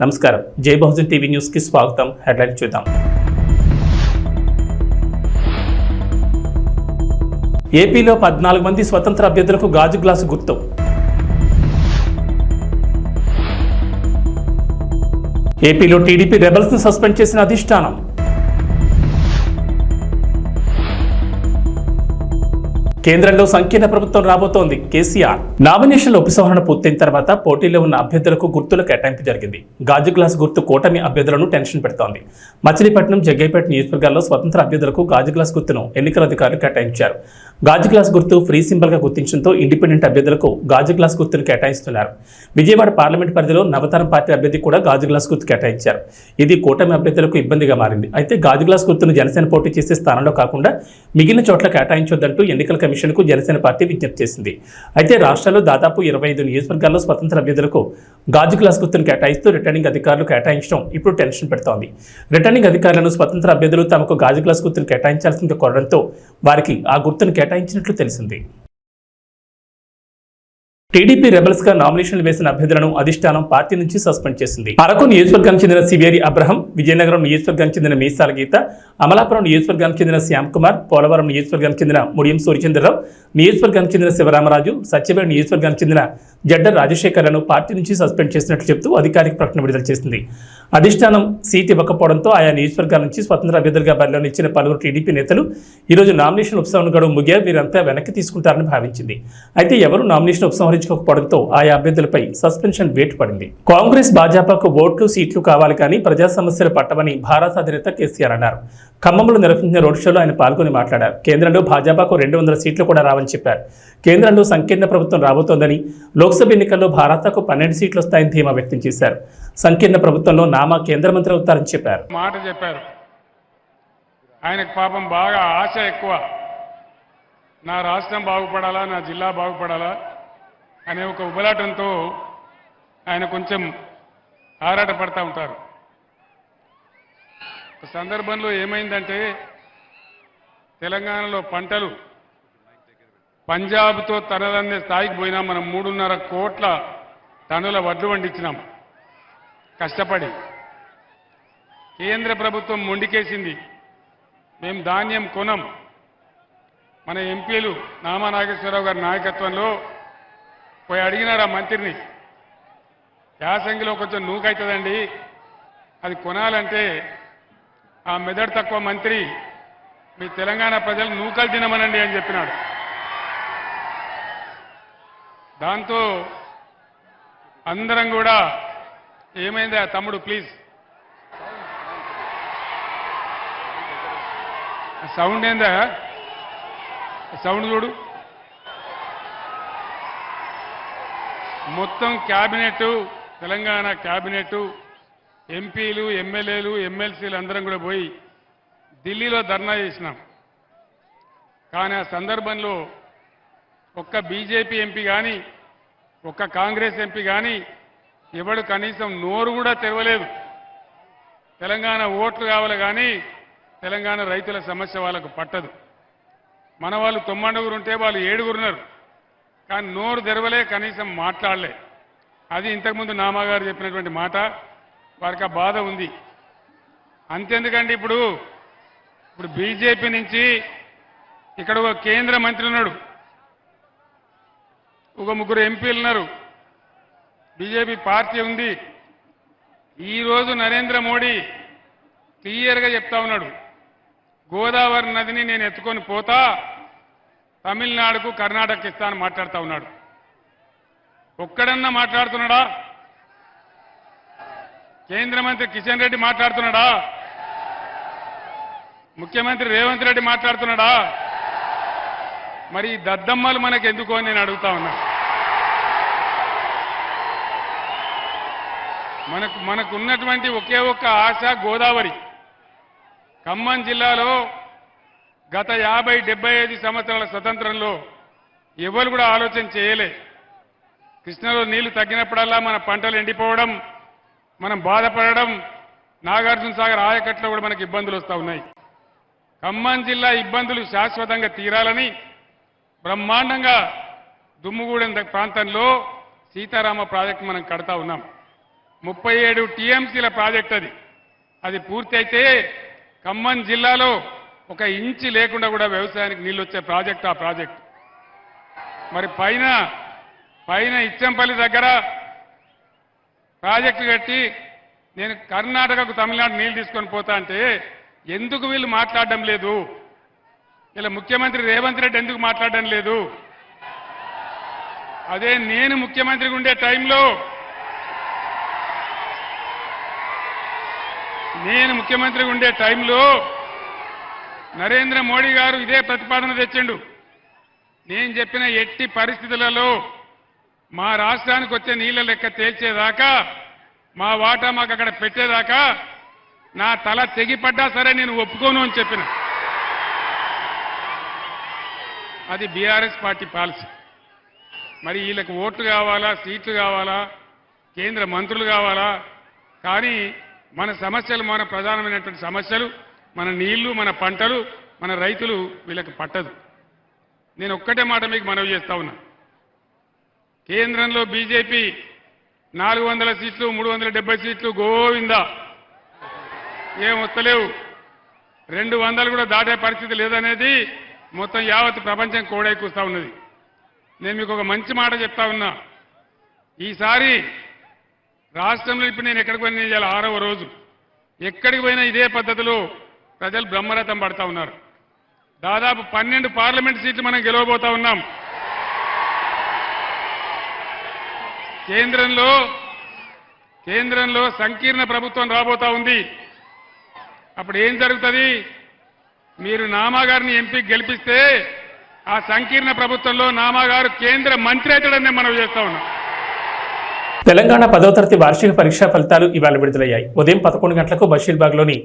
నమస్కారం జై Bahujan TV news కి స్వాగతం. హెడ్లైన్ చూద్దాం. ఏపీలో 14 మంది స్వతంత్ర అభ్యర్థులకు గాజు గ్లాసు గుర్తు. ఏపీలో టీడీపీ రెబల్స్ ను సస్పెండ్ చేసిన అధిష్టానం. కేంద్రంలో సంకీర్ణ ప్రభుత్వం రాబోతోంది కేసీఆర్. నామినేషన్ల ఉపసంహరణ పూర్తయిన తర్వాత పోటీలో ఉన్న అభ్యర్థులకు గుర్తుల కేటాయింపు జరిగింది. గాజు గ్లాస్ గుర్తు కూటమి అభ్యర్థులను టెన్షన్ పెడుతోంది. మచిలీపట్నం, జగ్గైపేట నియోజకవర్గాల్లో స్వతంత్ర అభ్యర్థులకు గాజు గ్లాస్ గుర్తును ఎన్నికల అధికారులు కేటాయించారు. గాజు గ్లాస్ గుర్తు ఫ్రీ సింబల్ గా గుర్తించడంతో ఇండిపెండెంట్ అభ్యర్థులకు గాజు గ్లాస్ గుర్తును కేటాయిస్తున్నారు. విజయవాడ పార్లమెంట్ పరిధిలో నవతరం పార్టీ అభ్యర్థి కూడా గాజు గ్లాస్ గుర్తు కేటాయించారు. ఇది కూటమి అభ్యర్థులకు ఇబ్బందిగా మారింది. అయితే గాజు గ్లాస్ గుర్తును జనసేన పోటీ చేసే స్థానంలో కాకుండా మిగిలిన చోట్ల కేటాయించొద్దంటూ ఎన్నికల కమిషన్కు జనసేన పార్టీ విజ్ఞప్తి చేసింది. అయితే రాష్ట్రంలో దాదాపు 25 నియోజకవర్గాల్లో స్వతంత్ర అభ్యర్థులకు గాజు గ్లాస్ గుర్తును కేటాయిస్తూ రిటర్నింగ్ అధికారులు కేటాయించడం ఇప్పుడు టెన్షన్ పెడుతోంది. రిటర్నింగ్ అధికారులను స్వతంత్ర అభ్యర్థులు తమకు గాజు గ్లాస్ గుర్తును కేటాయించాల్సింది కోరడంతో వారికి ఆ గుర్తును కేటాయించినట్లు తెలిసింది. టీడీపీ రెబల్స్ గా నామినేషన్లు వేసిన అభ్యర్థులను అధిష్టానం పార్టీ నుంచి సస్పెండ్ చేసింది. అరకు నియోజకవర్గానికి చెందిన సివేరి అబ్రహం, విజయనగరం నియోజకవర్గానికి చెందిన మీసాల గీత, అమలాపురం నియోజకవర్గానికి చెందిన శ్యామ్ కుమార్, పోలవరం నియోజకవర్గానికి చెందిన ముడియం సూర్యచంద్రరావు, నియోజకవర్గానికి చెందిన శివరామరాజు, సత్యవేడు నియోజకవర్గానికి చెందిన జడ్డ రాజశేఖర్లను పార్టీ నుంచి సస్పెండ్ చేసినట్లు చెబుతూ అధికారిక ప్రకటన విడుదల చేసింది. అధిష్టానం సీట్ ఇవ్వకపోవడంతో ఆయా నియోజకవర్గాల నుంచి స్వతంత్ర అభ్యర్థులుగా బరిలో నిలిచిన పలువురు టీడీపీ నేతలు ఈరోజు నామినేషన్ ఉపసంహరణ గడువు ముగియా వీరంతా వెనక్కి తీసుకుంటారని భావించింది. అయితే ఎవరు నామినేషన్ ఉపసంహరించుకోకపోవడంతో ఆయా అభ్యర్థులపై సస్పెన్షన్ వేటు పడింది. కాంగ్రెస్, భాజపాకు ఓట్లు, సీట్లు కావాలి కానీ ప్రజా సమస్యలు పట్టవని భారత అధినేత కేసీఆర్ అన్నారు. ఖమ్మంలో నిర్వహించిన రోడ్ షోలో ఆయన పాల్గొని మాట్లాడారు. కేంద్రంలో భాజపాకు 200 సీట్లు కూడా రావని చెప్పారు. కేంద్రంలో సంకీర్ణ ప్రభుత్వం రాబోతోందని, లోక్సభ ఎన్నికల్లో భారతకు 12 సీట్లు వస్తాయని ధీమా వ్యక్తం చేశారు. సంకీర్ణ ప్రభుత్వంలో నామా కేంద్ర మంత్రి అవుతారని చెప్పారు. మాట చెప్పారు. ఆయనకు పాపం బాగా ఆశ ఎక్కువ. నా రాష్ట్రం బాగుపడాలా, నా జిల్లా బాగుపడాలా అనే ఒక ఉబలాటంతో ఆయన కొంచెం ఆరాటపడతా ఉంటారు. ఒక సందర్భంలో ఏమైందంటే తెలంగాణలో పంటలు పంజాబ్తో తనదన్నే స్థాయికి పోయినా మనం 3.5 కోట్ల టన్నుల వడ్లు పండించినాం కష్టపడి. కేంద్ర ప్రభుత్వం మొండికేసింది, మేము ధాన్యం కొనం. మన ఎంపీలు నామా నాగేశ్వరరావు గారి నాయకత్వంలో పోయి అడిగినారు ఆ మంత్రిని, యాసంగిలో కొంచెం నూకైతుందండి, అది కొనాలంటే ఆ మెదడు తక్కువ మంత్రి మీ తెలంగాణ ప్రజలు నూకలు తినమనండి అని చెప్పినాడు. దాంతో అందరం కూడా ఏమైందా తమ్ముడు ప్లీజ్ సౌండ్ ఏందా, సౌండ్ చూడు. మొత్తం క్యాబినెట్, తెలంగాణ క్యాబినెట్, ఎంపీలు, ఎమ్మెల్యేలు, ఎమ్మెల్సీలు అందరం కూడా పోయి ఢిల్లీలో ధర్నా చేసినాం. కానీ ఆ సందర్భంలో ఒక్క బీజేపీ ఎంపీ కానీ, ఒక్క కాంగ్రెస్ ఎంపీ కానీ ఎవడు కనీసం నోరు కూడా తెరవలేదు. తెలంగాణ ఓట్లు కావాలి కానీ తెలంగాణ రైతుల సమస్య వాళ్ళకు పట్టదు. మన వాళ్ళు 90 ఉంటే వాళ్ళు 7 ఉన్నారు, కానీ నోరు తెరవలే, కనీసం మాట్లాడలే. అది ఇంతకుముందు నామాగారు చెప్పినటువంటి మాట. వారికి ఆ బాధ ఉంది. అంతెందుకండి, ఇప్పుడు బీజేపీ నుంచి ఇక్కడ ఒక కేంద్ర మంత్రి ఉన్నాడు, ఒక 3 ఎంపీలు ఉన్నారు, బీజేపీ పార్టీ ఉంది. ఈరోజు నరేంద్ర మోడీ క్లియర్గా చెప్తా ఉన్నాడు, గోదావరి నదిని నేను ఎత్తుకొని పోతా, తమిళనాడుకు, కర్ణాటకకి ఇస్తానని మాట్లాడుతూ ఉన్నాడు. ఒక్కడన్నా మాట్లాడుతున్నాడా? కేంద్ర మంత్రి కిషన్ రెడ్డి మాట్లాడుతున్నాడా? ముఖ్యమంత్రి రేవంత్ రెడ్డి మాట్లాడుతున్నాడా? మరి ఈ దద్దమ్మలు మనకు ఎందుకు అని నేను అడుగుతా ఉన్నా. మనకున్నటువంటి ఒకే ఒక్క ఆశ గోదావరి. ఖమ్మం జిల్లాలో గత 50-75 సంవత్సరాల స్వతంత్రంలో ఎవరు కూడా ఆలోచన చేయలే. కృష్ణలో నీళ్లు తగ్గినప్పుడల్లా మన పంటలు ఎండిపోవడం, మనం బాధపడడం, నాగార్జున సాగర్ ఆయకట్లో కూడా మనకు ఇబ్బందులు వస్తూ ఉన్నాయి. ఖమ్మం జిల్లా ఇబ్బందులు శాశ్వతంగా తీరాలని బ్రహ్మాండంగా దుమ్ముగూడెం ప్రాంతంలో సీతారామ ప్రాజెక్టు మనం కడతా ఉన్నాం. 37 టీఎంసీల ప్రాజెక్ట్ అది పూర్తి అయితే ఖమ్మం జిల్లాలో ఒక ఇంచి లేకుండా కూడా వ్యవసాయానికి నీళ్ళు వచ్చే ప్రాజెక్ట్ ఆ ప్రాజెక్ట్. మరి పైన ఇచ్చంపల్లి దగ్గర ప్రాజెక్టు కట్టి నేను కర్ణాటకకు తమిళనాడు నీళ్లు తీసుకొని పోతా అంటే ఎందుకు వీళ్ళు మాట్లాడడం లేదు? ఇలా ముఖ్యమంత్రి రేవంత్ రెడ్డి ఎందుకు మాట్లాడడం లేదు? అదే నేను ముఖ్యమంత్రిగా ఉండే టైంలో నరేంద్ర మోడీ గారు ఇదే ప్రతిపాదన తెచ్చిండు. నేను చెప్పిన ఎట్టి పరిస్థితులలో మా రాష్ట్రానికి వచ్చే నీళ్ల లెక్క తేల్చేదాకా, మా వాటా మాకు అక్కడ పెట్టేదాకా నా తల తెగిపడ్డా సరే నేను ఒప్పుకోను అని చెప్పిన. అది బీఆర్ఎస్ పార్టీ పాలసీ. మరి వీళ్ళకి ఓట్లు కావాలా, సీట్లు కావాలా, కేంద్ర మంత్రులు కావాలా, కానీ మన సమస్యలు, మన ప్రధానమైనటువంటి సమస్యలు, మన నీళ్లు, మన పంటలు, మన రైతులు వీళ్ళకి పట్టదు. నేను ఒక్కటే మాట మీకు మనవి చేస్తా ఉన్నా. కేంద్రంలో బీజేపీ 400 సీట్లు, 370 సీట్లు గోవిందా, ఏం వస్తలేవు. 200 కూడా దాటే పరిస్థితి లేదనేది మొత్తం యావత్ ప్రపంచం కోడైకూస్తా ఉన్నది. నేను మీకు ఒక మంచి మాట చెప్తా ఉన్నా. ఈసారి రాష్ట్రంలో ఇప్పుడు నేను ఎక్కడికి పోయినా, ఇవాళ 6వ రోజు, ఎక్కడికి పోయినా ఇదే పద్ధతిలో ప్రజలు బ్రహ్మరథం పడతా ఉన్నారు. దాదాపు 12 పార్లమెంట్ సీట్లు మనం గెలవబోతా ఉన్నాం. కేంద్రంలో సంకీర్ణ ప్రభుత్వం రాబోతా ఉంది. అప్పుడు ఏం జరుగుతుంది? మీరు నామా గారిని ఎంపీకి గెలిపిస్తే ఆ సంకీర్ణ ప్రభుత్వంలో నామా గారు కేంద్ర మంత్రి అవుతాడని మనం చేస్తా ఉన్నాం. తెలంగాణ 10వ తరగతి వార్షిక పరీక్షా ఫలితాలు ఇవాళ విడుదలయ్యాయి. ఉదయం 11 గంటలకు బషీర్బాగ్లోని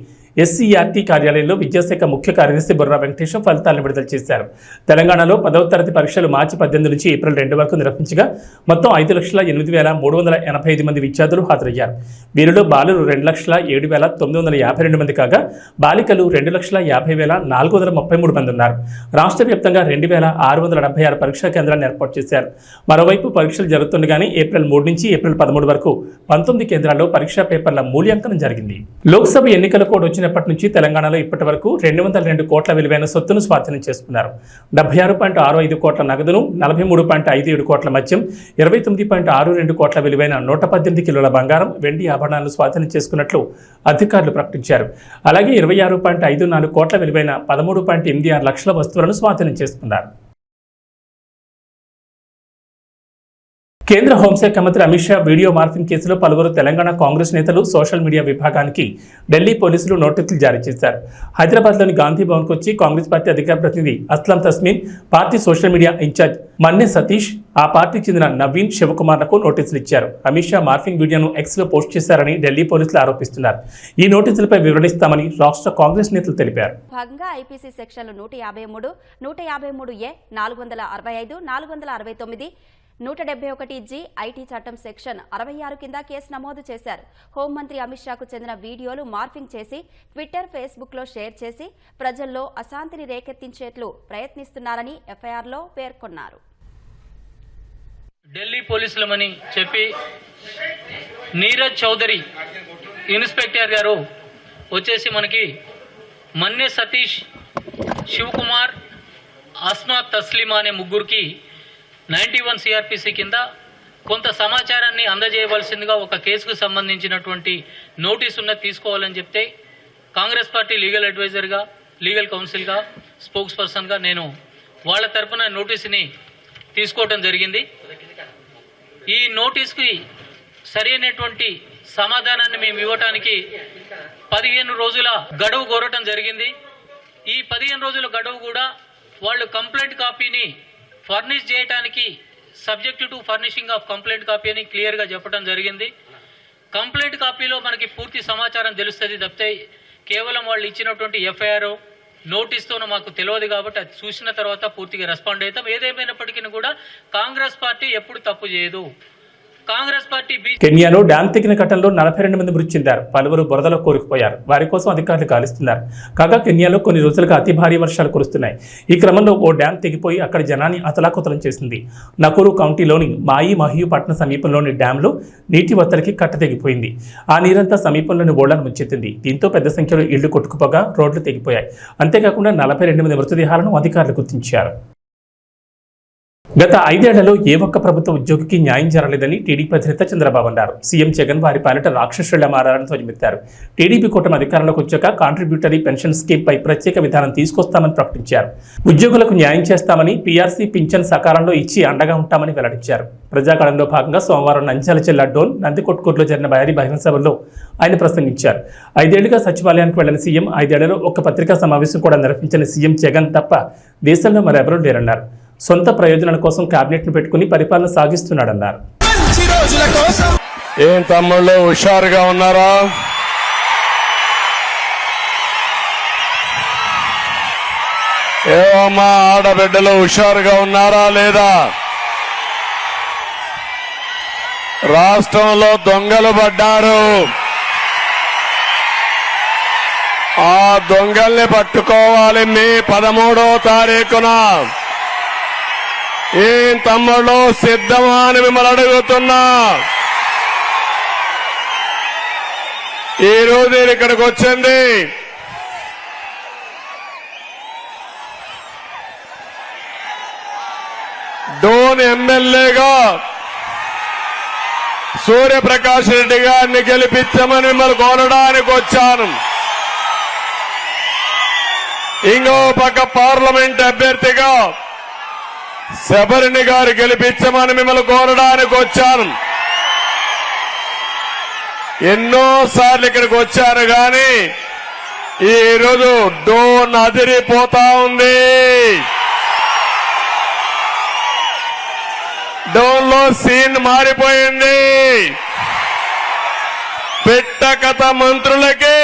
ఎస్సీఆర్టీ కార్యాలయంలో విద్యాశాఖ ముఖ్య కార్యదర్శి బుర్రా వెంకటేశ్వర ఫలితాలను విడుదల చేశారు. తెలంగాణలో 10వ తరగతి పరీక్షలు మార్చి 18 నుంచి ఏప్రిల్ 2 వరకు నిర్వహించగా మొత్తం 5,08,385 మంది విద్యార్థులు హాజరయ్యారు. వీరిలో బాలురు 2,07,952 మంది కాగా బాలికలు 2,50,433 మంది ఉన్నారు. రాష్ట్ర వ్యాప్తంగా 2,676 పరీక్షా కేంద్రాలను ఏర్పాటు చేశారు. మరోవైపు పరీక్షలు జరుగుతుండగానే ఏప్రిల్ 3 నుంచి ఏప్రిల్ 13 వరకు 19 కేంద్రాల్లో పరీక్షా పేపర్ల మూల్యాంకనం జరిగింది. లోక్సభ ఎన్నికల కోడ్ వచ్చినప్పటి నుంచి తెలంగాణలో ఇప్పటి వరకు 202 కోట్ల విలువైన సొత్తును స్వాధీనం చేసుకున్నారు. 76.65 కోట్ల నగదును, 43.57 కోట్ల మద్యం, 29.62 కోట్ల విలువైన 118 కిలోల బంగారం, వెండి ఆభరణాలను స్వాధీనం చేసుకున్నట్లు అధికారులు ప్రకటించారు. అలాగే 26.54 కోట్ల విలువైన 13.86 లక్షల వస్తువులను స్వాధీనం చేసుకున్నారు. కేంద్ర హోంశాఖ మంత్రి అమిత్ షా వీడియో మార్ఫింగ్ కేసులో పలువురు తెలంగాణ కాంగ్రెస్ నేతలు, సోషల్ మీడియా విభాగానికి ఢిల్లీ పోలీసులు నోటీసులు జారీ చేశారు. హైదరాబాద్లోని గాంధీ భవన్కు వచ్చి కాంగ్రెస్ పార్టీ అధికార ప్రతినిధి Aslam Tasmeen, party social media incharge Manne Satish, ఆ పార్టీకి చెందిన నవీన్ శివకుమార్లకు నోటీసులు ఇచ్చారు. అమిత్ షా మార్ఫింగ్ వీడియోను ఎక్స్లో పోస్ట్ చేశారని ఢిల్లీ పోలీసులు ఆరోపిస్తున్నారు. ఈ నోటీసులపై వివరణిస్తామని రాష్ట్ర కాంగ్రెస్ నేతలు తెలిపారు. భాగంగా ఐపీసీ సెక్షన్లు 153, 153A, 465, 469, 171G, ఐటీ చట్టం సెక్షన్ 66 కింద కేసు నమోదు చేశారు. హోంమంత్రి అమిత్ షాకు చెందిన వీడియోలు మార్ఫింగ్ చేసి ట్విట్టర్, ఫేస్బుక్లో షేర్ చేసి ప్రజల్లో అశాంతిని రేకెత్తించేట్లు ప్రయత్నిస్తున్నారని ఎఫ్ఐఆర్లో పేర్కొన్నారు. ఢిల్లీ పోలీసులమని చెప్పి నీరజ్ చౌదరి ఇన్స్పెక్టర్ గారు వచ్చేసి మనకి మన్నె సతీష్, శివకుమార్, అస్మా తస్లీమా అనే ముగ్గురికి 91 సిఆర్పిసి కింద కొంత సమాచారాన్ని అందజేయవలసిందిగా ఒక కేసుకు సంబంధించినటువంటి నోటీస్ ఉన్నది తీసుకోవాలని చెప్తే కాంగ్రెస్ పార్టీ లీగల్ అడ్వైజర్గా, లీగల్ కౌన్సిల్గా, స్పోక్స్ పర్సన్గా నేను వాళ్ళ తరఫున నోటీసుని తీసుకోవడం జరిగింది. ఈ నోటీస్కి సరైనటువంటి సమాధానాన్ని మేము ఇవ్వటానికి 15 రోజుల గడువు కోరటం జరిగింది. ఈ 15 రోజుల గడువు కూడా వాళ్ళు కంప్లైంట్ కాపీని ఫర్నిష్ చేయడానికి subject to furnishing of complaint copy అని క్లియర్గా చెప్పడం జరిగింది. కంప్లైంట్ కాపీలో మనకి పూర్తి సమాచారం తెలుస్తుంది తప్పితే కేవలం వాళ్ళు ఇచ్చినటువంటి ఎఫ్ఐఆర్ నోటీస్తోనూ మాకు తెలియదు కాబట్టి అది చూసిన తర్వాత పూర్తిగా రెస్పాండ్ అవుతాం. ఏదేమైనప్పటికీ కూడా కాంగ్రెస్ పార్టీ ఎప్పుడు తప్పు చేయదు. కాంగ్రెస్ పార్టీ కెన్యాలో డ్యాం తెగిన ఘటనలో 42 మంది మృతి చెందారు. పలువురు బురదలో కూరుకుపోయారు. వారి కోసం అధికారులు గాలిస్తున్నారు. కాగా కెన్యాలో కొన్ని రోజులుగా అతి భారీ వర్షాలు కురుస్తున్నాయి. ఈ క్రమంలో ఓ డ్యాం తెగిపోయి అక్కడి జనాన్ని అతలాకుతలం చేసింది. నకూరు కౌంటీలోని మహియు పట్టణ సమీపంలోని డ్యాంలో నీటి ఒత్తడికి కట్ట తెగిపోయింది. ఆ నీరంతా సమీపంలోని ఓళ్లను ముంచెత్తింది. దీంతో పెద్ద సంఖ్యలో ఇళ్లు కొట్టుకుపోగా రోడ్లు తెగిపోయాయి. అంతేకాకుండా 42 మంది మృతదేహాలను అధికారులు గుర్తించారు. గత 5 ఏళ్లలో ఏ ఒక్క ప్రభుత్వ ఉద్యోగికి న్యాయం జరగలేదని టీడీపీ అధినేత చంద్రబాబు అన్నారు. సీఎం జగన్ వారి పాలిట రాక్షసుడిలా మారారని ధ్వజమెత్తారు. టీడీపీ కూటమి అధికారంలోకి వచ్చాక కాంట్రిబ్యూటరీ పెన్షన్ స్కీమ్ పై ప్రత్యేక విధానం తీసుకొస్తామని ప్రకటించారు. ఉద్యోగులకు న్యాయం చేస్తామని, పీఆర్సీ పింఛన్ సకాలంలో ఇచ్చి అండగా ఉంటామని వెల్లడించారు. ప్రజాగళంలో భాగంగా సోమవారం నంద్యాల జిల్లా డోన్ నందికొట్కూరులో జరిగిన భారీ బహిరంగ సభలో ఆయన ప్రసంగించారు. 5 ఏళ్లుగా సచివాలయానికి వెళ్లిన సీఎం 5 ఏళ్లలో ఒక్క పత్రికా సమావేశం కూడా నిర్వహించిన సీఎం జగన్ తప్ప దేశంలో మరెవరూ లేరన్నారు. సొంత ప్రయోజనాల కోసం కేబినెట్ను పెట్టుకుని పరిపాలన సాగిస్తున్నాడన్నారు. ఏం తమ్ముళ్ళు హుషారుగా ఉన్నారా? ఏమమ్మా ఆడబిడ్డలు హుషారుగా ఉన్నారా లేదా? రాష్ట్రంలో దొంగలు పడ్డారు. ఆ దొంగల్ని పట్టుకోవాలి మే 13వ తారీఖున. ఏం తమ్ముళ్ళు సిద్ధమా అని మిమ్మల్ని అడుగుతున్నా. ఈ రోజు నేను ఇక్కడికి వచ్చింది డోన్ ఎమ్మెల్యేగా సూర్యప్రకాష్ రెడ్డి గారిని గెలిపించమని మిమ్మల్ని కోరడానికి వచ్చాను. ఇంకో పక్క పార్లమెంట్ అభ్యర్థిగా శబరిని గారు గెలిపించమని మిమ్మల్ని కోరడానికి వచ్చాను. ఎన్నోసార్లు ఇక్కడికి వచ్చారు కానీ ఈ రోజు డోన్ అదిరిపోతా ఉంది. డోన్ లో సీన్ మారిపోయింది. పిట్టకథ మంత్రులకి,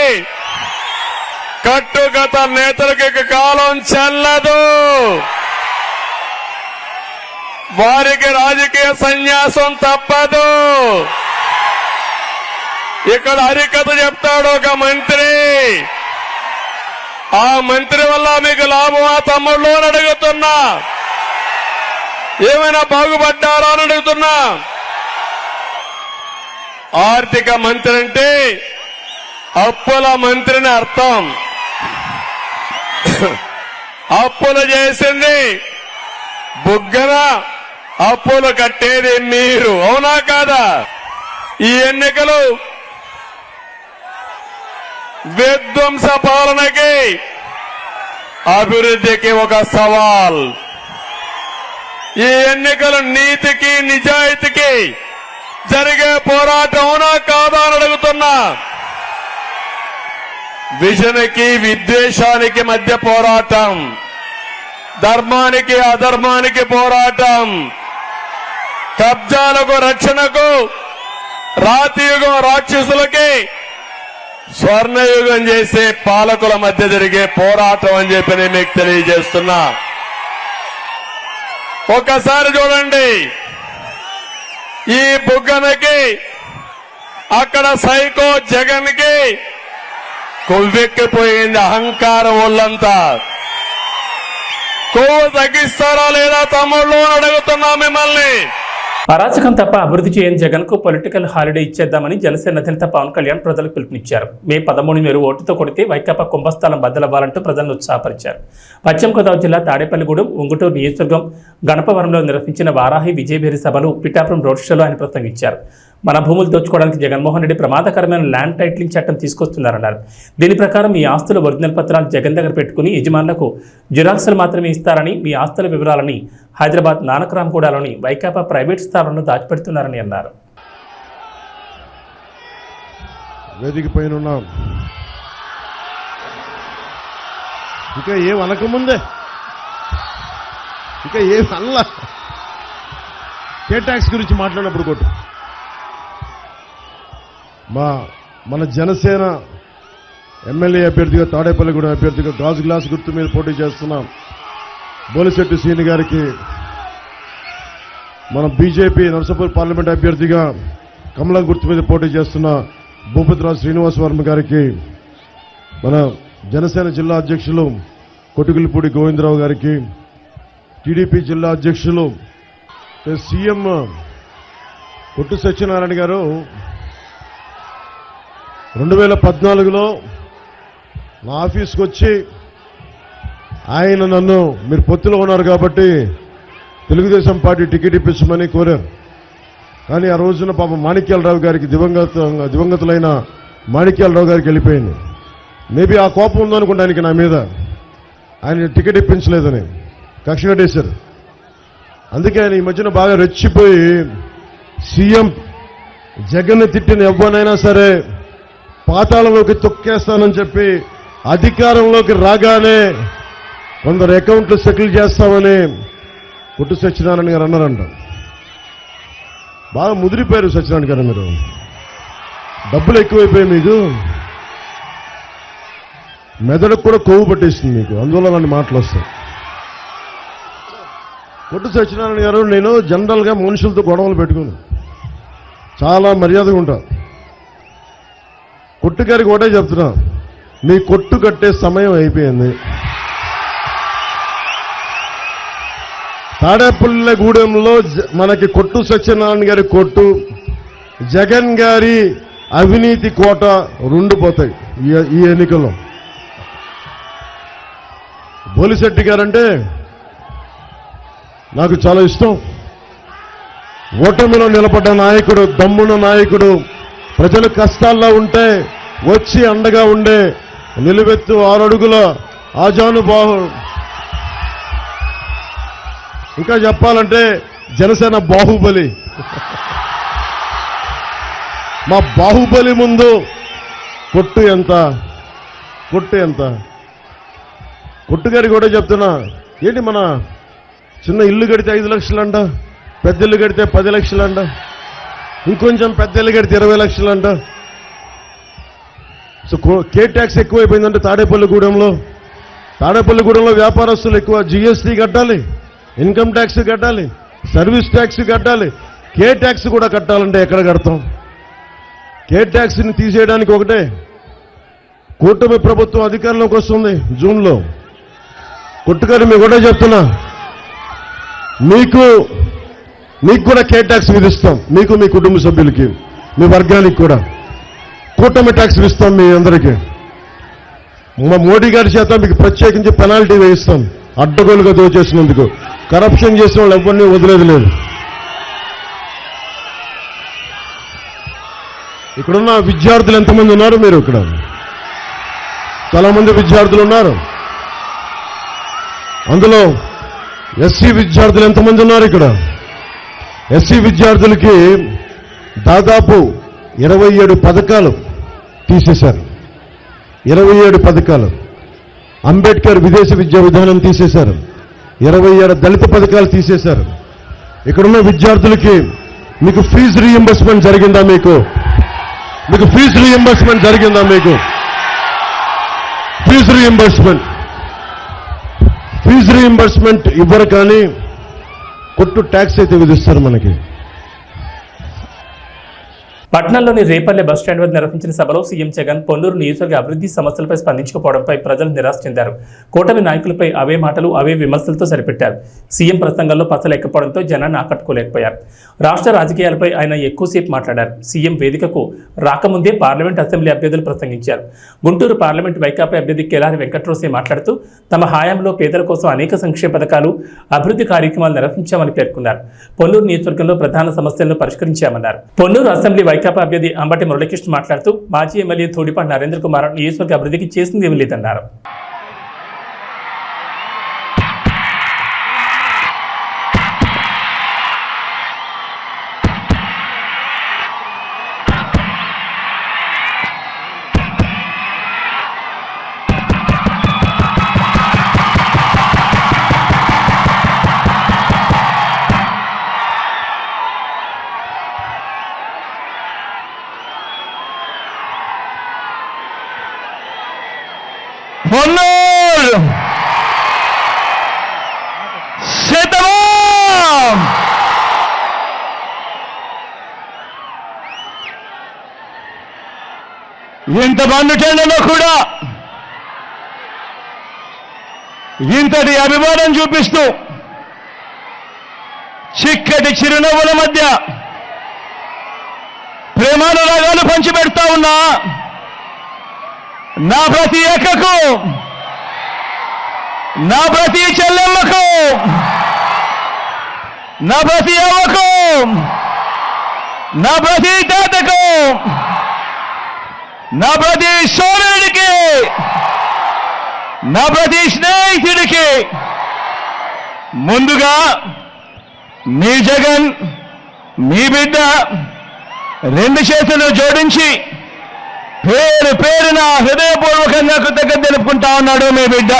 కట్టుకథ నేతలకి కాలం చెల్లదు. వారికి రాజకీయ సన్యాసం తప్పదు. ఇక్కడ హరికథ చెప్తాడు ఒక మంత్రి. ఆ మంత్రి వల్ల మీకు లాభమా తమ్ముళ్ళు అని అడుగుతున్నా. ఏమైనా బాగుపడ్డారా అని అడుగుతున్నా. ఆర్థిక మంత్రి అంటే అప్పుల మంత్రిని అర్థం. అప్పులు చేసింది బుగ్గన, అప్పులు కట్టేది మీరు. అవునా కాదా? ఈ ఎన్నికలు విధ్వంస పాలనకి, అభివృద్ధికి ఒక సవాల్. ఈ ఎన్నికలు నీతికి, నిజాయితీకి జరిగే పోరాటం. అవునా కాదా అని అడుగుతున్నా. విజన్కి, విద్వేషానికి మధ్య పోరాటం, ధర్మానికి అధర్మానికి పోరాటం, కబ్జాలకు రక్షణకు, రాతియుగం రాక్షసులకి స్వర్ణయుగం చేసే పాలకుల మధ్య జరిగే పోరాటం అని చెప్పి నేను మీకు తెలియజేస్తున్నా. ఒక్కసారి చూడండి, ఈ బుగ్గనకి, అక్కడ సైకో జగన్ కి కొవ్వెక్కిపోయింది అహంకారం ఒళ్ళంతా. కొవ్వు తగ్గిస్తారా లేదా తమ్ముళ్ళు అని అడుగుతున్నా మిమ్మల్ని. అరాచకం తప్ప అభివృద్ధి చేయని జగన్ కు పొలిటికల్ హాలిడే ఇచ్చేద్దామని జనసేన అధినేత పవన్ కళ్యాణ్ ప్రజలకు పిలుపునిచ్చారు. మే 13 మీరు ఓటుతో కొడితే వైకాపా కుంభస్థలం బద్దలవ్వాలంటూ ప్రజలను ఉత్సాహపరిచారు. పశ్చిమ గోదావరి జిల్లా తాడేపల్లిగూడెం, ఉంగుటూరు నియోజకవర్గం గణపవరంలో నిర్వహించిన వారాహి విజయభేరి సభలు, పిఠాపురం రోడ్ షోలో ఆయన ప్రసంగించారు. మన భూములు దోచుకోవడానికి జగన్మోహన్ రెడ్డి ప్రమాదకరమైన ల్యాండ్ టైటిలింగ్ చట్టం తీసుకొస్తున్నారన్నారు. దీని ప్రకారం మీ ఆస్తుల ఒరిజినల్ పత్రాలు జగన్ దగ్గర పెట్టుకుని యజమానులకు జిరాక్సులు మాత్రమే ఇస్తారని, మీ ఆస్తుల వివరాలని హైదరాబాద్ నానక్రామ్గూడలోని వైకాపా ప్రైవేట్ స్థావరంలో దాచిపెడుతున్నారని అన్నారు. వేదిక పైన ఉన్నాం. ఇంకా ఏం అనకముందే, ఇంకా ఏం అల్ల కే ట్యాక్స్ గురించి మాట్లాడినప్పుడు కొట్టు. మన జనసేన ఎమ్మెల్యే అభ్యర్థిగా, తాడేపల్లిగూడెం అభ్యర్థిగా గాజు గ్లాస్ గుర్తు మీద పోటీ చేస్తున్నాం బోలిశెట్టి శ్రీని గారికి మన బీజేపీ నర్సాపూర్ పార్లమెంట్ అభ్యర్థిగా కమలం గుర్తు మీద పోటీ చేస్తున్న భూపతిరాజు శ్రీనివాస్ వర్మ గారికి, మన జనసేన జిల్లా అధ్యక్షులు కొట్టుకులపూడి గోవిందరావు గారికి, టీడీపీ జిల్లా అధ్యక్షులు సీఎం కొట్టు సత్యనారాయణ గారు 2014లో నా ఆఫీస్కి వచ్చి ఆయన నన్ను మీరు పొత్తులో ఉన్నారు కాబట్టి తెలుగుదేశం పార్టీ టికెట్ ఇప్పించమని కోరారు. కానీ ఆ రోజున పాప మాణిక్యాలరావు గారికి దివంగతులైన మాణిక్యాలరావు గారికి వెళ్ళిపోయింది. మేబీ ఆ కోపం ఉందనుకుంటా ఆయనకి నా మీద, ఆయన టికెట్ ఇప్పించలేదని కక్ష కట్టేశారు. అందుకే ఆయన ఈ మధ్యన బాగా రెచ్చిపోయి సీఎం జగన్ని తిట్టిన ఎవ్వనైనా సరే పాతాళంలోకి తొక్కేస్తానని చెప్పి అధికారంలోకి రాగానే కొందరు అకౌంట్లు సెటిల్ చేస్తామని కొట్టు సత్యనారాయణ గారు అన్నారంట. బాగా ముదిరిపోయారు సత్యనారాయణ గారు, మీరు డబ్బులు ఎక్కువైపోయాయి, మీకు మెదడుకు కూడా కొవ్వు పట్టేస్తుంది మీకు, అందువల్ల నన్ను మాటలు వస్తాయి. కొట్టు సత్యనారాయణ గారు, నేను జనరల్గా మనుషులతో గొడవలు పెట్టుకుని చాలా మర్యాదగా ఉంటా. కొట్టు గారికి ఒకటే చెప్తున్నా, మీ కొట్టు కట్టే సమయం అయిపోయింది. తాడేపల్లిగూడెంలో మనకి కొట్టు సత్యనారాయణ గారి కొట్టు, జగన్ గారి అవినీతి కోట రెండు పోతాయి ఈ ఎన్నికల్లో. బోలిశెట్టి గారంటే నాకు చాలా ఇష్టం. ఓటమిలో నిలబడ్డ నాయకుడు, దమ్మున నాయకుడు, ప్రజలు కష్టాల్లో ఉంటే వచ్చి అండగా ఉండే నిలువెత్తు 6 అడుగుల ఆజానుబాహు. ఇంకా చెప్పాలంటే జనసేన బాహుబలి. మా బాహుబలి ముందు కొట్టు ఎంత, కొట్టు ఎంత. కొట్టు గారికి కూడా చెప్తున్నా, ఏంటి మన చిన్న ఇల్లు కడితే 5 లక్షలంట, పెద్ద ఇల్లు కడితే 10 లక్షలంట, ఇంకొంచెం పెద్ద ఇల్లు కడితే 20 లక్షలంట. సో కే ట్యాక్స్ ఎక్కువైపోయిందంటే తాడేపల్లిగూడెంలో వ్యాపారస్తులు ఎక్కువ జీఎస్టీ కట్టాలి, ఇన్కమ్ ట్యాక్స్ కట్టాలి, సర్వీస్ ట్యాక్స్ కట్టాలి. కే ట్యాక్స్ కూడా కట్టాలంటే ఎక్కడ కడతాం? కే ట్యాక్స్ని తీసేయడానికి ఒకటే, కూటమి ప్రభుత్వం అధికారంలోకి వస్తుంది జూన్లో. కొట్టుగారు మీకు కూడా చెప్తున్నా, మీకు కూడా కే ట్యాక్స్ విధిస్తాం, మీకు మీ కుటుంబ సభ్యులకి, మీ వర్గానికి కూడా కూటమి ట్యాక్స్ ఇస్తాం. మీ అందరికీ మా మోడీ గారి చేత మీకు ప్రత్యేకించి పెనాల్టీ వేయిస్తాం, అడ్డగోలుగా దోచేసినందుకు. కరప్షన్ చేసిన వాళ్ళు ఎవరిని వదిలేదు లేదు. ఇక్కడున్న విద్యార్థులు ఎంతమంది ఉన్నారు? మీరు ఇక్కడ చాలా మంది విద్యార్థులు ఉన్నారు. అందులో ఎస్సీ విద్యార్థులు ఎంతమంది ఉన్నారు? ఇక్కడ ఎస్సీ విద్యార్థులకి దాదాపు 27 పథకాలు తీసేశారు. 27 పథకాలు. అంబేద్కర్ విదేశీ విద్యా విధానం తీసేశారు. 27 దళిత పథకాలు తీసేశారు. ఇక్కడున్న విద్యార్థులకి మీకు ఫీజు రీయింబర్స్మెంట్ జరిగిందా? మీకు ఫీజు రీయింబర్స్మెంట్ జరిగిందా? మీకు ఫీజు రీయింబర్స్మెంట్ ఇవ్వరు, కానీ కొట్టు ట్యాక్స్ అయితే విధిస్తారు మనకి. పట్నంలోని రేపల్లె బస్టాండ్ వద్ద నిర్వహించిన సభలో సీఎం జగన్ పొన్నూరు నియోజకవర్గ అభివృద్ధి సమస్యలపై స్పందించకపోవడంపై ప్రజలు నిరాశ చెందారు. కూటమి నాయకులపై అవే మాటలు, అవే విమర్శలతో సరిపెట్టారు. సీఎం ప్రసంగంలో పసలేకపోవడంతో జనాన్ని ఆకట్టుకోలేకపోయారు. రాష్ట్ర రాజకీయాలపై ఆయన ఎక్కువసేపు మాట్లాడారు. సీఎం వేదికకు రాకముందే పార్లమెంట్ అసెంబ్లీ అభ్యర్థులు ప్రసంగించారు. గుంటూరు పార్లమెంట్ వైకాపా అభ్యర్థి కెలారి వెంకట్రోసే మాట్లాడుతూ తమ హయాంలో పేదల కోసం అనేక సంక్షేమ పథకాలు, అభివృద్ధి కార్యక్రమాలు నిర్వహించామని పేర్కొన్నారు. పొన్నూరు నియోజకవర్గంలో ప్రధాన సమస్యలను పరిష్కరించామన్నారు. పొన్నూరు అసెంబ్లీ వైకాపా అభ్యర్థి అంబటి మురళీకృష్ణ మాట్లాడుతూ మాజీ ఎమ్మెల్యే ధూళిపాటి నరేంద్ర కుమార్ నియోజకవర్గ అభివృద్ధికి చేసిందేమీ లేదన్నారు. పొన్నూరు శతమానం ఇంత మండుటెండలో కూడా ఇంతటి అభిమానం చూపిస్తూ చిక్కటి చిరునవ్వుల మధ్య ప్రేమానురాగాలు పంచిపెడతా ఉన్నా నా ప్రతి అక్కకు, నా ప్రతి చెల్లెమ్మకు, నా ప్రతి అవ్వకు, నా ప్రతి తాతకు, నా ప్రతి సోదరుడికి, నా ప్రతి స్నేహితుడికి ముందుగా మీ జగన్, మీ బిడ్డ రెండు చేతులు జోడించి పేరు పేరున హృదయపూర్వకంగా కృతజ్ఞత తెలుపుకుంటా ఉన్నాడు మీ బిడ్డ.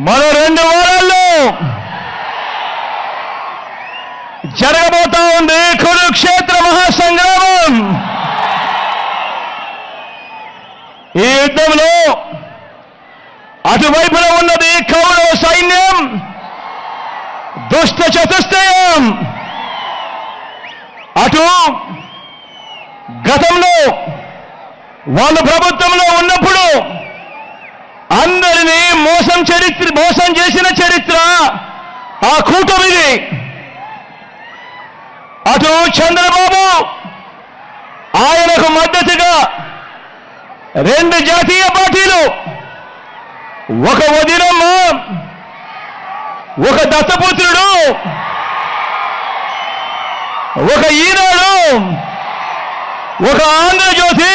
మరో 2 వారాల్లో జరగబోతా ఉంది కురుక్షేత్ర మహాసంగ్రామం. ఈ యుద్ధంలో అటువైపున ఉన్నది కౌరవ సైన్యం, దుష్ట చతుష్టయం. అటు గతంలో వాళ్ళు ప్రభుత్వంలో ఉన్నప్పుడు అందరినీ మోసం చేసిన చరిత్ర ఆ కూటమిది. అటు చంద్రబాబు, ఆయనకు మద్దతుగా 2 జాతీయ పార్టీలు, ఒక వదినమ్మ, ఒక దత్తపుత్రుడు, ఒక ఈనాడు, ఒక ఆంధ్రజ్యోతి,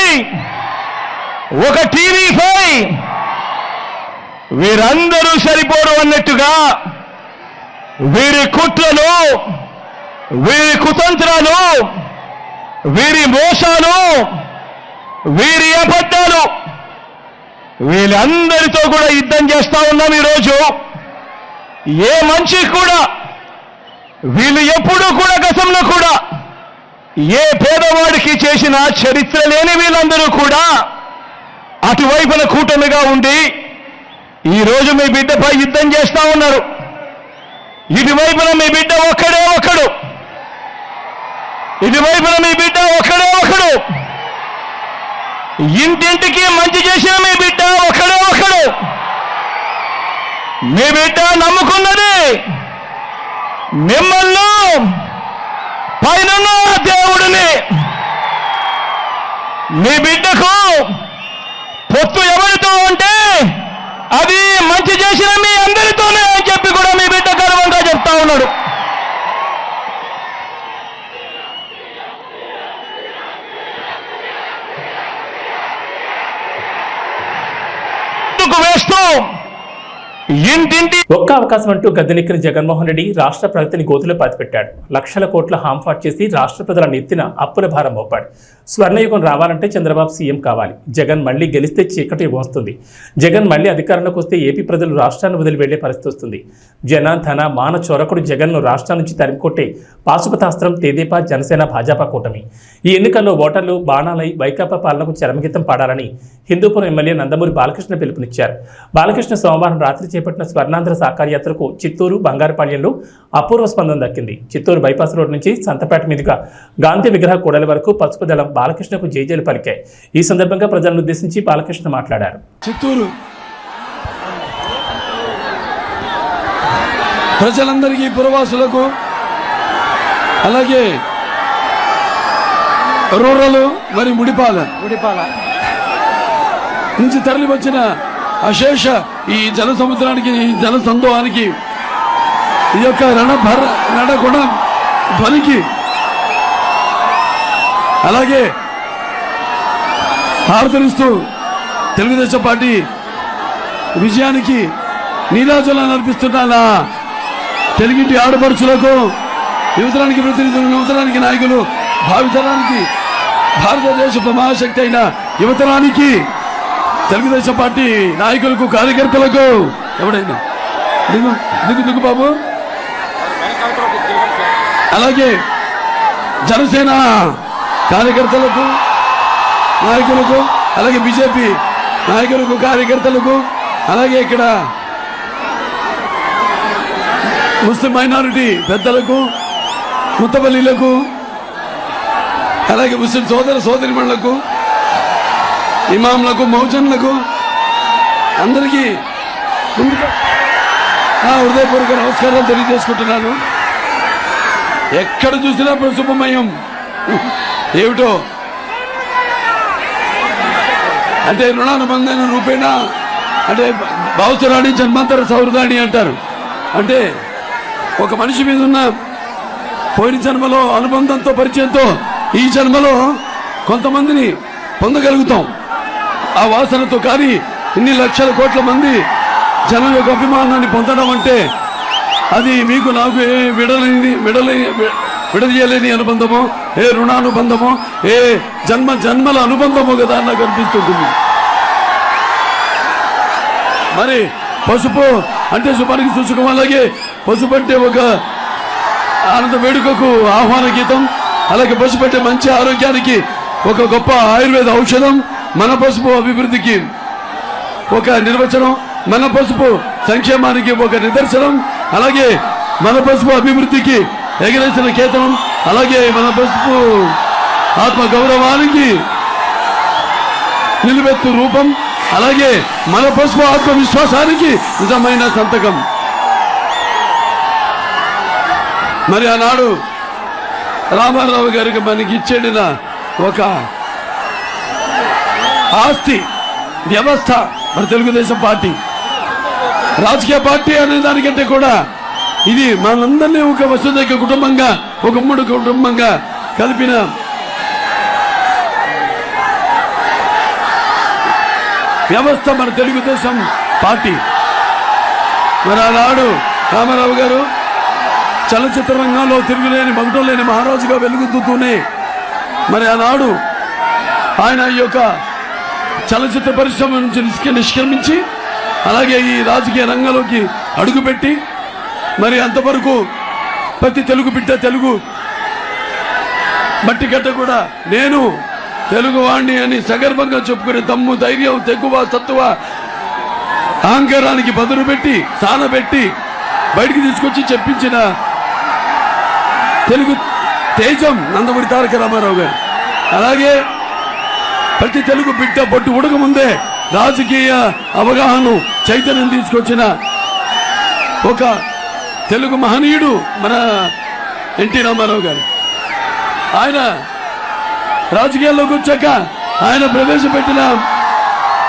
ఒక టీవీ5, వీరందరూ సరిపోరు అన్నట్టుగా వీరి కుట్రలు, వీరి కుతంత్రాలు, వీరి మోసాలు, వీరి అబద్ధాలు, వీళ్ళందరితో కూడా యుద్ధం చేస్తా ఉన్నాం ఈరోజు. ఏ మనిషి కూడా వీళ్ళు ఎప్పుడూ కూడా గతంలో కూడా ఏ పేదవాడికి చేసిన చరిత్ర లేని వీళ్ళందరూ కూడా అటువైపున కూటమిగా ఉండి ఈరోజు మీ బిడ్డపై యుద్ధం చేస్తా ఉన్నారు. ఇటువైపున మీ బిడ్డ ఒక్కడే ఒకడు, ఇటువైపున మీ బిడ్డ ఒక్కడే ఒకడు, ఇంటింటికి మంచి చేసిన మీ బిడ్డ ఒక్కడే ఒకడు. మీ బిడ్డ నమ్ముకున్నది మిమ్మల్ని, పైన దేవుడిని. మీ బిడ్డకు పొత్తు ఎవరితో ఉంటే అది మంచి చేసిన మీ అందరితోనే అని చెప్పి కూడా మీ బిడ్డ గర్వంగా చెప్తా ఉన్నాడు. వేస్తూ ఇంటింటి ఒక్క అవకాశం అంటూ గద్దెనెక్కిన జగన్మోహన్ రెడ్డి రాష్ట్ర ప్రగతిని గోతులో పాతిపెట్టాడు. లక్షల కోట్ల హాంఫాట్ చేసి రాష్ట్ర ప్రజల నెత్తిన అప్పుల భారం మోపాడు. స్వర్ణయుగం రావాలంటే చంద్రబాబు సీఎం కావాలి. జగన్ మళ్లీ గెలిస్తే చీకటి వస్తుంది. జగన్ మళ్లీ అధికారంలోకి వస్తే ఏపీ ప్రజలు రాష్ట్రాన్ని వదిలి వెళ్లే పరిస్థితి వస్తుంది. జన ధన మాన చొరకుడు జగన్ను రాష్ట్రం నుంచి తరిమికొట్టే పాశుపతాస్త్రం తెదేపా, జనసేన, భాజపా కూటమి. ఈ ఎన్నికల్లో ఓటర్లు బాణాలై వైకాపా పాలనకు చరమగీతం పాడాలని హిందూపురం ఎమ్మెల్యే నందమూరి బాలకృష్ణ పిలుపునిచ్చారు. బాలకృష్ణ సోమవారం రాత్రి చేపట్టిన స్వర్ణాంధ్ర సాకార యాత్రకు చిత్తూరు, బంగారుపాళ్యంలో అపూర్వ స్పందన దక్కింది. చిత్తూరు బైపాస్ రోడ్ నుంచి సంతపేట మీదుగా గాంధీ విగ్రహ కూడలి వరకు పసుపు దళం బాలకృష్ణకు జైజేలు పలికాయి. ఈ సందర్భంగా ప్రజలను ఉద్దేశించి బాలకృష్ణ మాట్లాడారు. చిత్తూరు ప్రజలందరికీ, పురవాసులకు, అలాగే రూరల్ మరి ముడిపాల నుంచి తరలి వచ్చిన అశేష ఈ జన సముద్రానికి, ఈ జన సందోహానికి, ఈ యొక్క రణగుణ ధ్వనికి, అలాగే హారతనిస్తూ తెలుగుదేశం పార్టీ విజయానికి నీరాజనాలు అర్పిస్తున్న తెలుగింటి ఆడపడుచులకు, యువతరానికి ప్రతినిధులు, యువతరానికి నాయకులు, భావితరానికి భారతదేశ మహాశక్తి అయిన యువతరానికి, తెలుగుదేశం పార్టీ నాయకులకు, కార్యకర్తలకు, ఎవడైనా దిగు బాబు, అలాగే జనసేన కార్యకర్తలకు, నాయకులకు, అలాగే బీజేపీ నాయకులకు, కార్యకర్తలకు, అలాగే ఇక్కడ ముస్లిం మైనారిటీ పెద్దలకు, ముత్తపల్లిలకు, అలాగే ముస్లిం సోదరిమణులకు, ఇమాంలకు, మౌజన్లకు అందరికీ హృదయపూర్వక నమస్కారాలు తెలియజేసుకుంటున్నాను. ఎక్కడ చూసినా శుభమయం. ఏమిటో అంటే రుణానుబంధన రూపేణ, అంటే భావసురాణి జన్మాంతర సౌహృదాన్ని అంటారు. అంటే ఒక మనిషి మీద ఉన్న పోయిన జన్మలో అనుబంధంతో, పరిచయంతో ఈ జన్మలో కొంతమందిని పొందగలుగుతాం ఆ వాసనతో. కానీ ఇన్ని లక్షల కోట్ల మంది జనం యొక్క అభిమానాన్ని పొందడం అంటే అది మీకు నాకు ఏ విడదీయలేని అనుబంధమో, ఏ రుణానుబంధమో, ఏ జన్మల అనుబంధమో కదా నాకు అనిపిస్తుంది. మరి పసుపు అంటే శుభానికి సూచకం, అలాగే పసుపు అంటే ఒక ఆనంద వేడుకకు ఆహ్వాన గీతం, అలాగే పసుపు అంటే మంచి ఆరోగ్యానికి ఒక గొప్ప ఆయుర్వేద ఔషధం, మన పసుపు అభివృద్ధికి ఒక నిర్వచనం, మన పసుపు సంక్షేమానికి ఒక నిదర్శనం, అలాగే మన పసుపు అభివృద్ధికి ఎగరేసిన కేతనం, అలాగే మన పసుపు ఆత్మ గౌరవానికి నిలువెత్తు రూపం, అలాగే మన పసుపు ఆత్మవిశ్వాసానికి నిజమైన సంతకం. మరి ఆనాడు రామారావు గారికి మనకి ఇచ్చేడిన ఒక ఆస్తి వ్యవస్థ మన తెలుగుదేశం పార్టీ. రాజకీయ పార్టీ అనే దానికంటే కూడా ఇది మనందరినీ ఒక వసుదైక కుటుంబంగా, ఒక ఉమ్మడి కుటుంబంగా కలిపిన వ్యవస్థ మన తెలుగుదేశం పార్టీ. మరి ఆనాడు రామారావు గారు చలచిత్ర రంగంలో తిరుగులేని, మగటం లేని మహారాజుగా వెలుగుతూనే మరి ఆనాడు ఆయన ఈ యొక్క చలచిత్ర పరిశ్రమ నుంచి నిష్క్రమించి అలాగే ఈ రాజకీయ రంగంలోకి అడుగుపెట్టి మరి అంతవరకు ప్రతి తెలుగు బిడ్డ, తెలుగు మట్టి గడ్డ కూడా నేను తెలుగువాణ్ణి అని సగర్వంగా చెప్పుకునే దమ్ము, ధైర్యం, తెగువ, సత్తువ, అహంకారానికి బదులు పెట్టి, సానబెట్టి బయటికి తీసుకొచ్చి చెప్పించిన తెలుగు తేజం నందమూరి తారక రామారావు గారు. అలాగే ప్రతి తెలుగు బిడ్డ బొట్టు ఉడక ముందే రాజకీయ అవగాహన, చైతన్యం తీసుకొచ్చిన ఒక తెలుగు మహనీయుడు మన ఎన్టీ రామారావు గారు. ఆయన రాజకీయాల్లోకి వచ్చాక ఆయన ప్రవేశపెట్టిన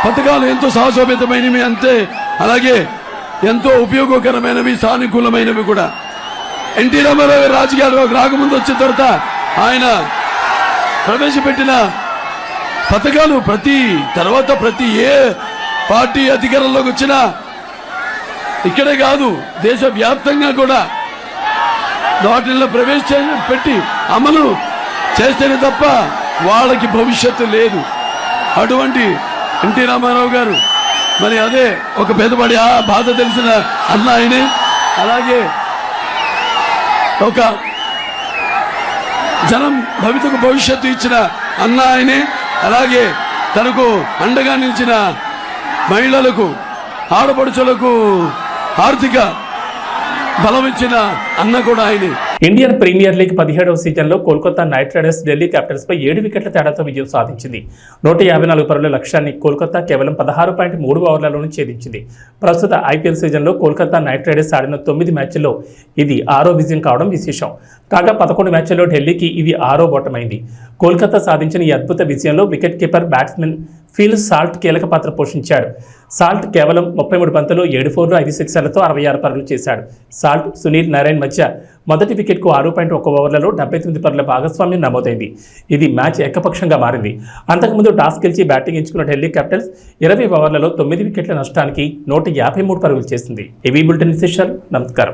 పథకాలు ఎంతో సాహసోపేతమైనవి, అంతే అలాగే ఎంతో ఉపయోగకరమైనవి, సానుకూలమైనవి కూడా. ఎన్టీ రామారావు గారు రాజకీయాల్లోకి రాకముందు వచ్చిన తర్వాత ఆయన ప్రవేశపెట్టిన పథకాలు ప్రతి ఏ పార్టీ అధికారంలోకి వచ్చినా ఇక్కడే కాదు దేశవ్యాప్తంగా కూడా వాటిల్లో ప్రవేశపెట్టి అమలు చేస్తేనే తప్ప వాళ్ళకి భవిష్యత్తు లేదు. అటువంటి ఎన్టీ రామారావు గారు మరి అదే ఒక పెద్దవాడి బాధ తెలిసిన అన్న ఆయనే, అలాగే ఒక జనం భవిష్యత్తు ఇచ్చిన అన్న ఆయనే, అలాగే తనకు అండగా నిలిచిన మహిళలకు, ఆడపడుచులకు ఆర్థిక బలం ఇచ్చిన అన్న కూడా ఆయనే. ఇండియన్ ప్రీమియర్ లీగ్ 17వ సీజన్లో కోల్కతా నైట్ రైడర్స్ ఢిల్లీ క్యాపిటల్స్పై 7 వికెట్ల తేడాతో విజయం సాధించింది. 154 పరుగుల లక్ష్యాన్ని కోల్కతా కేవలం 16.3 ఓవర్లలోనే ఛేదించింది. ప్రస్తుత ఐపీఎల్ సీజన్లో కోల్కతా నైట్ రైడర్స్ ఆడిన 9 మ్యాచ్ల్లో ఇది 6వ విజయం కావడం విశేషం. కాగా 11 మ్యాచ్ల్లో ఢిల్లీకి ఇది 6వ ఓటమైంది. కోల్కతా సాధించిన ఈ అద్భుత విజయంలో wicket keeper batsmen Phil Salt కీలక పాత్ర పోషించాడు. సాల్ట్ కేవలం 33 బంతులు 7 4లు 5 సిక్సర్లతో 66 పరుగులు చేశాడు. సాల్ట్, సునీల్ నారాయణ్ మధ్య మొదటి వికెట్కు 6.1 ఓవర్లలో 79 పరుగుల భాగస్వామ్యం నమోదైంది. ఇది మ్యాచ్ ఏకపక్షంగా మారింది. అంతకుముందు టాస్ గెలిచి బ్యాటింగ్ ఎంచుకున్న ఢిల్లీ క్యాపిటల్స్ 20 ఓవర్లలో 9 వికెట్ల నష్టానికి 153 పరుగులు చేసింది. ఏవీ బులెటిన్ విశేషాలు. నమస్కారం.